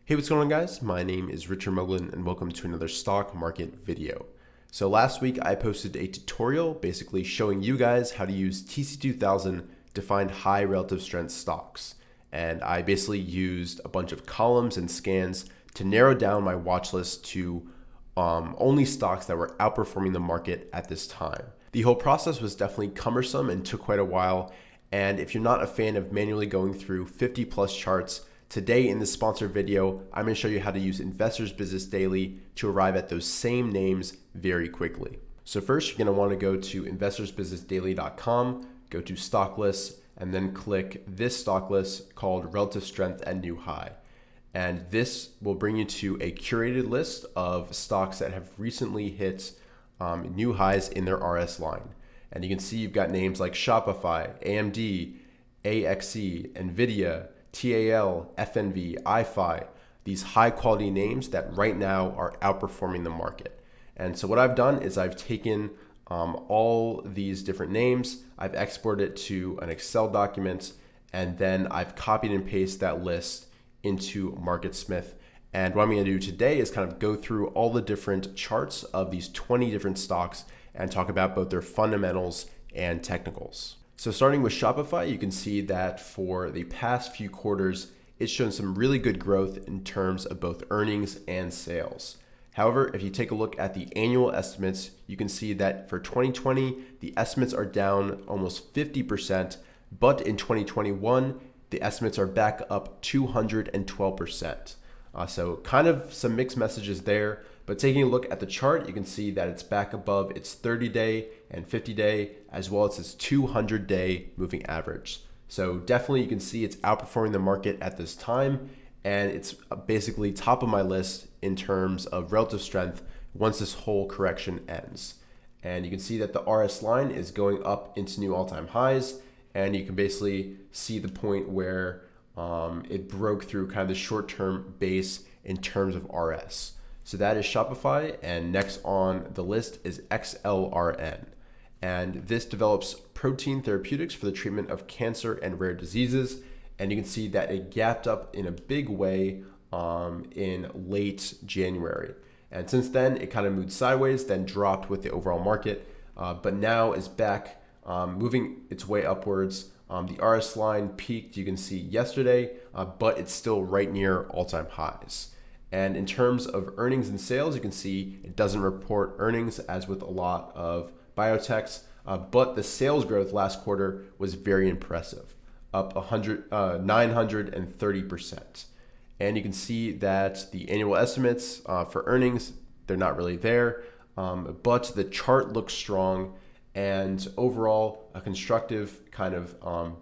Hey, what's going on, guys? My name is Richard Moglen and welcome to another stock market video. So last week I posted a tutorial basically showing you guys how to use TC2000 to find high relative strength stocks. And I basically used a bunch of columns and scans to narrow down my watch list to only stocks that were outperforming the market at this time. The whole process was definitely cumbersome and took quite a while. And if you're not a fan of manually going through 50 plus charts, today in this sponsored video, I'm going to show you how to use Investors Business Daily to arrive at those same names very quickly. So first, you're going to want to go to investorsbusinessdaily.com, go to stock lists, and then click this stock list called Relative Strength and New High. And this will bring you to a curated list of stocks that have recently hit new highs in their RS line. And you can see you've got names like Shopify, AMD, AXII, NVDA, TAL, FNV, IPHI, these high quality names that right now are outperforming the market. And so what I've done is I've taken all these different names, I've exported it to an Excel document, and then I've copied and pasted that list into Marketsmith. And what I'm going to do today is kind of go through all the different charts of these 20 different stocks and talk about both their fundamentals and technicals. So starting with Shopify, you can see that for the past few quarters, it's shown some really good growth in terms of both earnings and sales. However, if you take a look at the annual estimates, you can see that for 2020, the estimates are down almost 50%, but in 2021, the estimates are back up 212%. So kind of some mixed messages there, but taking a look at the chart, you can see that it's back above its 30-day and 50-day, as well as its 200-day moving average. So definitely you can see it's outperforming the market at this time, and it's basically top of my list in terms of relative strength once this whole correction ends. And you can see that the RS line is going up into new all-time highs, and you can basically see the point where it broke through kind of the short-term base in terms of RS. So that is Shopify, and next on the list is XLRN. And this develops protein therapeutics for the treatment of cancer and rare diseases. And you can see that it gapped up in a big way in late January. And since then, it kind of moved sideways, then dropped with the overall market, but now is back moving its way upwards. The RS line peaked, you can see yesterday, but it's still right near all-time highs. And in terms of earnings and sales, you can see it doesn't report earnings as with a lot of biotechs, but the sales growth last quarter was very impressive, up 930%. And you can see that the annual estimates for earnings, they're not really there, but the chart looks strong. And overall, a constructive kind of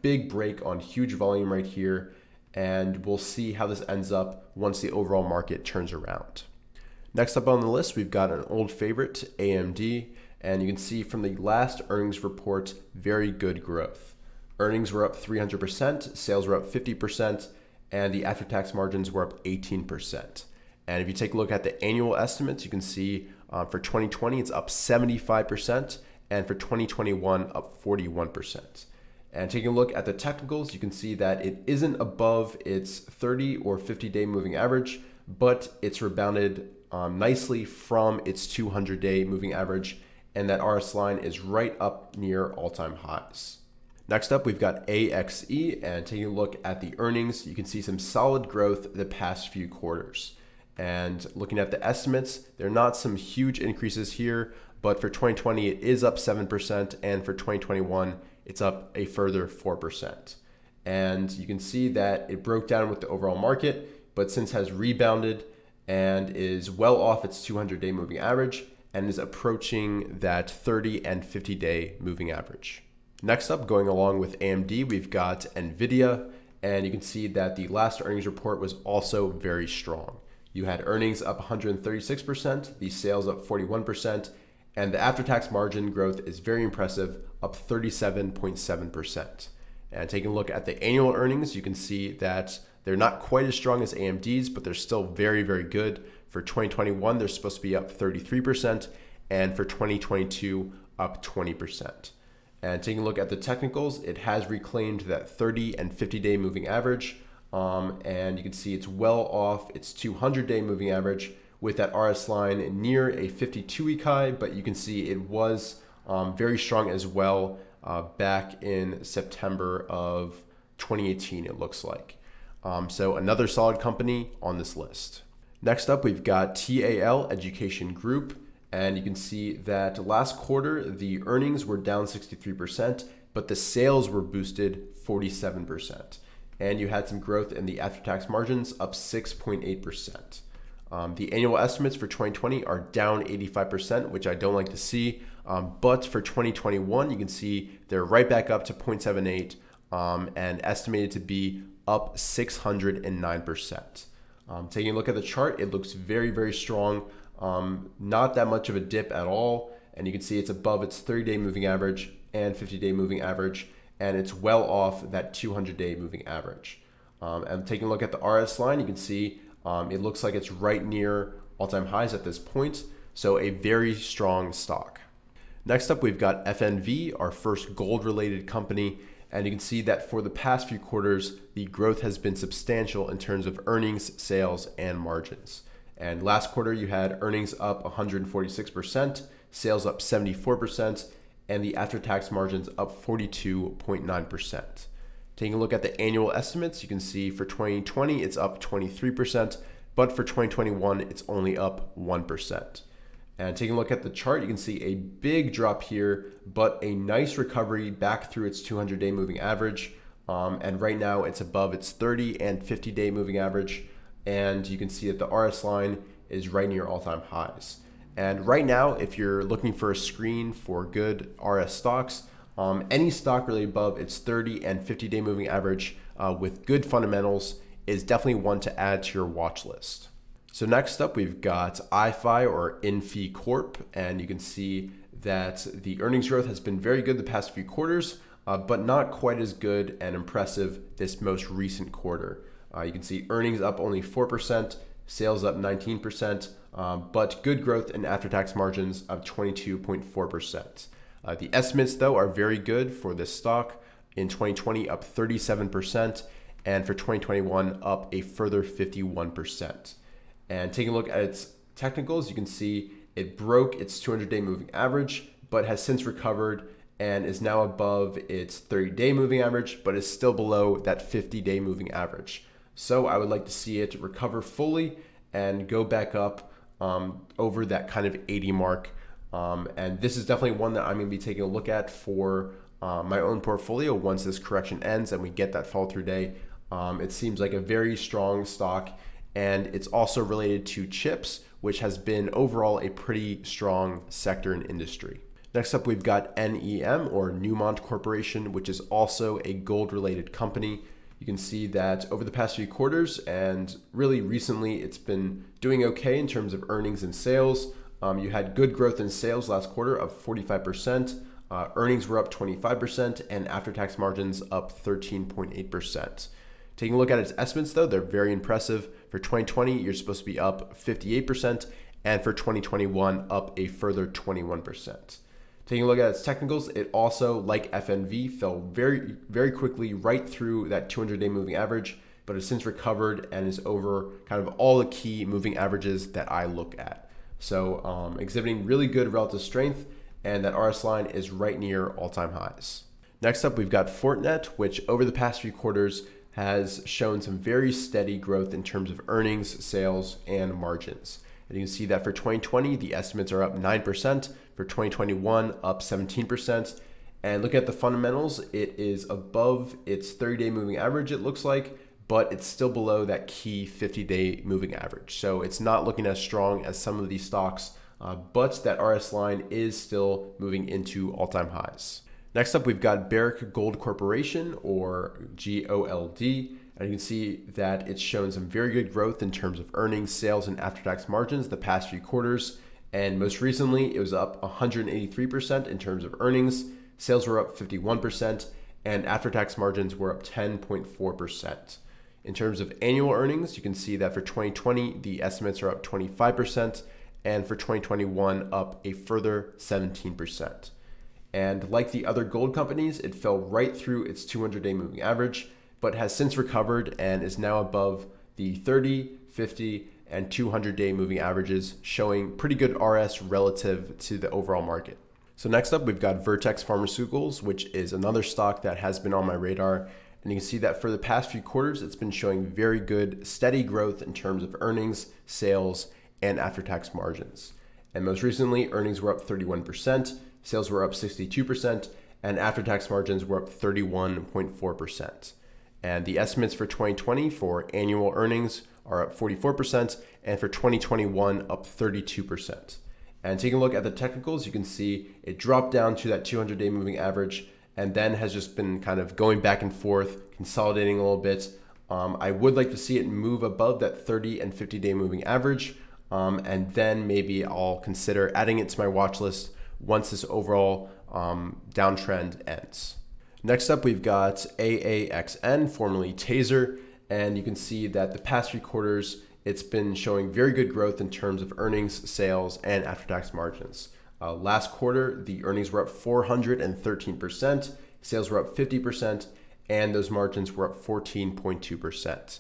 big break on huge volume right here. And we'll see how this ends up once the overall market turns around. Next up on the list, we've got an old favorite, AMD. And you can see from the last earnings report, very good growth. Earnings were up 300%, sales were up 50%, and the after-tax margins were up 18%. And if you take a look at the annual estimates, you can see for 2020, it's up 75%. And for 2021, up 41%. And taking a look at the technicals, you can see that it isn't above its 30 or 50-day moving average, but it's rebounded nicely from its 200-day moving average, and that RS line is right up near all-time highs. Next up, we've got AXII, and taking a look at the earnings, you can see some solid growth the past few quarters. And looking at the estimates, there are not some huge increases here, but for 2020, it is up 7%, and for 2021, it's up a further 4%. And you can see that it broke down with the overall market, but since has rebounded and is well off its 200-day moving average and is approaching that 30 and 50-day moving average. Next up, going along with AMD, we've got NVDA, and you can see that the last earnings report was also very strong. You had earnings up 136%, the sales up 41%, and the after-tax margin growth is very impressive, up 37.7%. And taking a look at the annual earnings, you can see that they're not quite as strong as AMD's, but they're still very, very good. For 2021, they're supposed to be up 33%, and for 2022, up 20%. And taking a look at the technicals, it has reclaimed that 30 and 50-day moving average, and you can see it's well off its 200-day moving average with that RS line near a 52 week high, but you can see it was very strong as well back in September of 2018, it looks like. So another solid company on this list. Next up, we've got TAL Education Group, and you can see that last quarter, the earnings were down 63%, but the sales were boosted 47%. And you had some growth in the after-tax margins, up 6.8%. The annual estimates for 2020 are down 85%, which I don't like to see. But for 2021, you can see they're right back up to 0.78 and estimated to be up 609%. Taking a look at the chart, it looks very, very strong. Not that much of a dip at all. And you can see it's above its 30-day moving average and 50-day moving average. And it's well off that 200-day moving average. And taking a look at the RS line, you can see it looks like it's right near all-time highs at this point. So a very strong stock. Next up, we've got FNV, our first gold-related company. And you can see that for the past few quarters, the growth has been substantial in terms of earnings, sales, and margins. And last quarter, you had earnings up 146%, sales up 74%, and the after-tax margins up 42.9%. Taking a look at the annual estimates, you can see for 2020, it's up 23%, but for 2021, it's only up 1%. And taking a look at the chart, you can see a big drop here, but a nice recovery back through its 200-day moving average. And right now, it's above its 30 and 50-day moving average. And you can see that the RS line is right near all-time highs. And right now, if you're looking for a screen for good RS stocks, any stock really above its 30 and 50-day moving average with good fundamentals is definitely one to add to your watch list. So next up, we've got IPHI or INFI Corp, and you can see that the earnings growth has been very good the past few quarters, but not quite as good and impressive this most recent quarter. You can see earnings up only 4%, sales up 19%, but good growth in after-tax margins of 22.4%. The estimates, though, are very good for this stock. In 2020, up 37%, and for 2021, up a further 51%. And taking a look at its technicals, you can see it broke its 200-day moving average, but has since recovered and is now above its 30-day moving average, but is still below that 50-day moving average. So I would like to see it recover fully and go back up over that kind of 80 mark. And this is definitely one that I'm going to be taking a look at for my own portfolio once this correction ends and we get that fall through day. It seems like a very strong stock, and it's also related to chips, which has been overall a pretty strong sector and industry. Next up, we've got NEM or Newmont Corporation, which is also a gold-related company. You can see that over the past few quarters and really recently, it's been doing okay in terms of earnings and sales. You had good growth in sales last quarter of 45%. Earnings were up 25% and after-tax margins up 13.8%. Taking a look at its estimates, though, they're very impressive. For 2020, you're supposed to be up 58%, and for 2021, up a further 21%. Taking a look at its technicals, it also, like FNV, fell very, very quickly right through that 200-day moving average, but has since recovered and is over kind of all the key moving averages that I look at. So exhibiting really good relative strength, and that RS line is right near all-time highs. Next up, we've got Fortinet, which over the past few quarters has shown some very steady growth in terms of earnings, sales, and margins. And you can see that for 2020, the estimates are up 9%. For 2021, up 17%. And look at the fundamentals, it is above its 30-day moving average, it looks like, but it's still below that key 50-day moving average. So it's not looking as strong as some of these stocks, but that RS line is still moving into all-time highs. Next up, we've got Barrick Gold Corporation, or GOLD, and you can see that it's shown some very good growth in terms of earnings, sales, and after-tax margins the past few quarters. And most recently, it was up 183% in terms of earnings, sales were up 51%, and after-tax margins were up 10.4%. In terms of annual earnings, you can see that for 2020, the estimates are up 25%, and for 2021, up a further 17%. And like the other gold companies, it fell right through its 200-day moving average, but has since recovered and is now above the 30, 50, and 200-day moving averages, showing pretty good RS relative to the overall market. So next up, we've got Vertex Pharmaceuticals, which is another stock that has been on my radar. And you can see that for the past few quarters, it's been showing very good, steady growth in terms of earnings, sales, and after-tax margins. And most recently, earnings were up 31%, sales were up 62%, and after-tax margins were up 31.4%. And the estimates for 2020 for annual earnings are up 44%, and for 2021, up 32%. And taking a look at the technicals, you can see it dropped down to that 200-day moving average, and then has just been kind of going back and forth, consolidating a little bit. I would like to see it move above that 30 and 50-day moving average, and then maybe I'll consider adding it to my watch list once this overall downtrend ends. Next up, we've got AAXN, formerly Taser, and you can see that the past 3 quarters, it's been showing very good growth in terms of earnings, sales, and after-tax margins. Last quarter, the earnings were up 413%, sales were up 50%, and those margins were up 14.2%.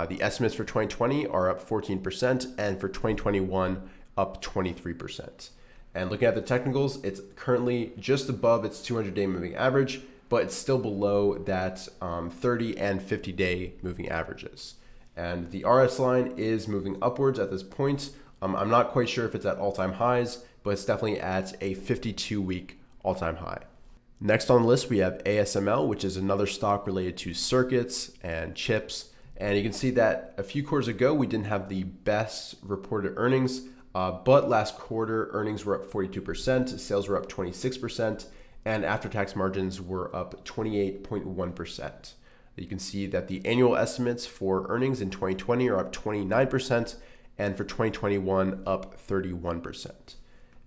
The estimates for 2020 are up 14%, and for 2021, up 23%. And looking at the technicals, it's currently just above its 200-day moving average, but it's still below that 30 and 50-day moving averages. And the RS line is moving upwards at this point. I'm not quite sure if it's at all-time highs, but it's definitely at a 52-week all-time high. Next on the list, we have ASML, which is another stock related to circuits and chips. And you can see that a few quarters ago, we didn't have the best reported earnings, but last quarter, earnings were up 42%, sales were up 26%, and after-tax margins were up 28.1%. You can see that the annual estimates for earnings in 2020 are up 29%, and for 2021, up 31%.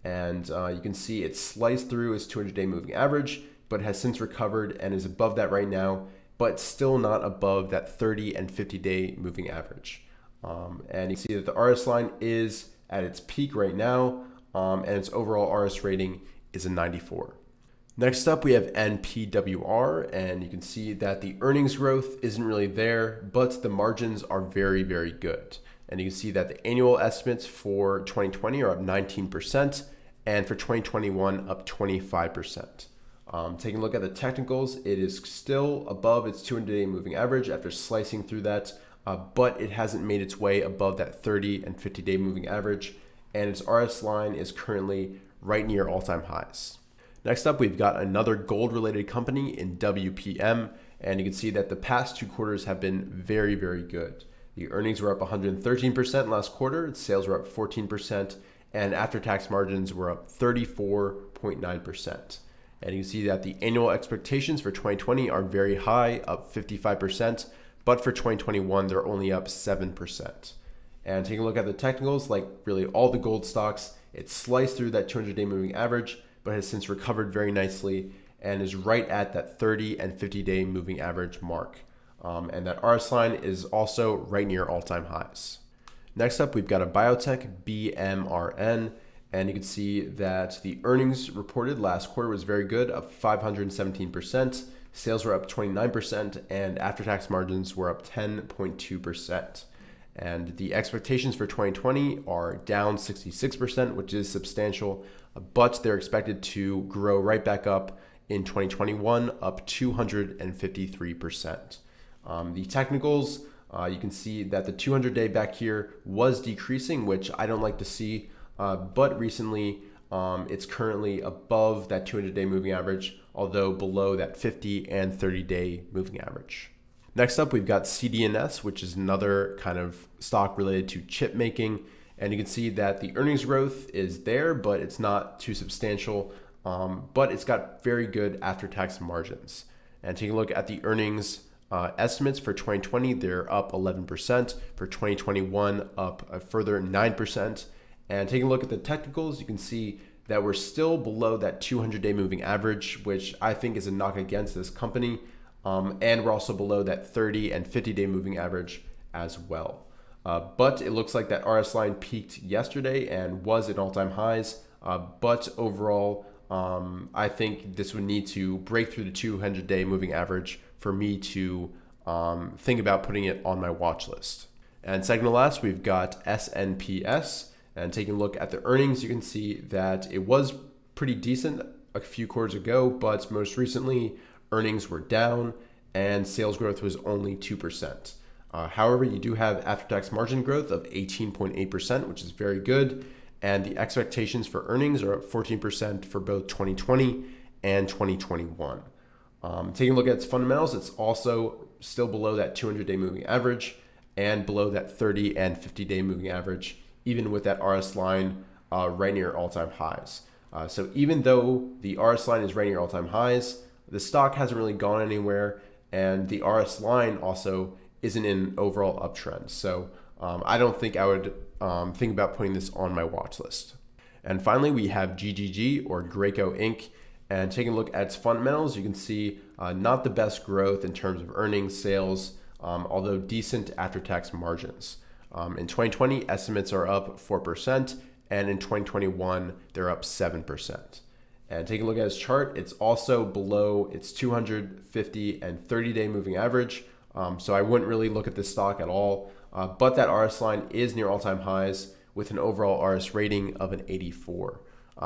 And you can see it sliced through its 200-day moving average, but has since recovered and is above that right now, but still not above that 30 and 50-day moving average. And you can see that the RS line is at its peak right now, and its overall RS rating is a 94. Next up, we have NPWR, and you can see that the earnings growth isn't really there, but the margins are very, very good. And you can see that the annual estimates for 2020 are up 19%, and for 2021, up 25%. Taking a look at the technicals, it is still above its 200-day moving average after slicing through that, but it hasn't made its way above that 30 and 50-day moving average, and its RS line is currently right near all-time highs. Next up, we've got another gold-related company in WPM, and you can see that the past 2 quarters have been very, very good. The earnings were up 113% last quarter, sales were up 14%, and after-tax margins were up 34.9%. And you can see that the annual expectations for 2020 are very high, up 55%, but for 2021, they're only up 7%. And taking a look at the technicals, like really all the gold stocks, it sliced through that 200-day moving average, but has since recovered very nicely and is right at that 30 and 50-day moving average mark. And that RS line is also right near all-time highs. Next up, we've got a biotech, BMRN, and you can see that the earnings reported last quarter was very good, up 517%. Sales were up 29%, and after-tax margins were up 10.2%. And the expectations for 2020 are down 66%, which is substantial, but they're expected to grow right back up in 2021, up 253%. The technicals, you can see that the 200-day back here was decreasing, which I don't like to see, but recently it's currently above that 200-day moving average, although below that 50 and 30-day moving average. Next up, we've got CDNS, which is another kind of stock related to chip making. And you can see that the earnings growth is there, but it's not too substantial, but it's got very good after-tax margins. And taking a look at the earnings estimates for 2020, they're up 11%. For 2021, up a further 9%. And taking a look at the technicals, you can see that we're still below that 200-day moving average, which I think is a knock against this company. And we're also below that 30 and 50-day moving average as well. But it looks like that RS line peaked yesterday and was at all-time highs. But overall, I think this would need to break through the 200-day moving average for me to think about putting it on my watch list. And second to last, we've got SNPS. And taking a look at the earnings, you can see that it was pretty decent a few quarters ago, but most recently earnings were down and sales growth was only 2%. However, you do have after-tax margin growth of 18.8%, which is very good. And the expectations for earnings are up 14% for both 2020 and 2021. Taking a look at its fundamentals, it's also still below that 200-day moving average and below that 30 and 50-day moving average, even with that RS line right near all-time highs. So even though the RS line is right near all-time highs, the stock hasn't really gone anywhere, and the RS line also isn't in overall uptrend. So I don't think I would think about putting this on my watch list. And finally, we have GGG, or Graco Inc. And taking a look at its fundamentals, you can see not the best growth in terms of earnings, sales, although decent after-tax margins. In 2020, estimates are up 4%, and in 2021, they're up 7%. And taking a look at its chart, it's also below its 250 and 30-day moving average. So I wouldn't really look at this stock at all. But that RS line is near all-time highs with an overall RS rating of an 84.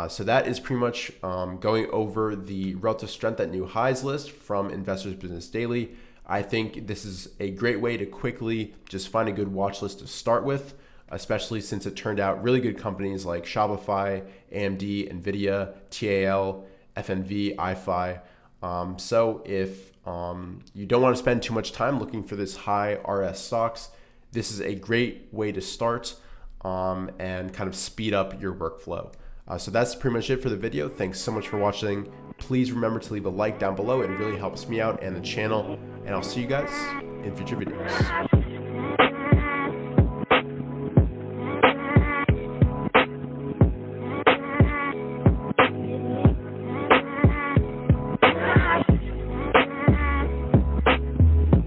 So that is pretty much going over the relative strength at new highs list from Investors Business Daily. I think this is a great way to quickly just find a good watch list to start with, especially since it turned out really good companies like Shopify, AMD, NVDA, TAL, FNV, IPHI. So if you don't want to spend too much time looking for this high RS stocks, this is a great way to start and kind of speed up your workflow. So that's pretty much it for the video. Thanks so much for watching. Please remember to leave a like down below. It really helps me out and the channel. And I'll see you guys in future videos.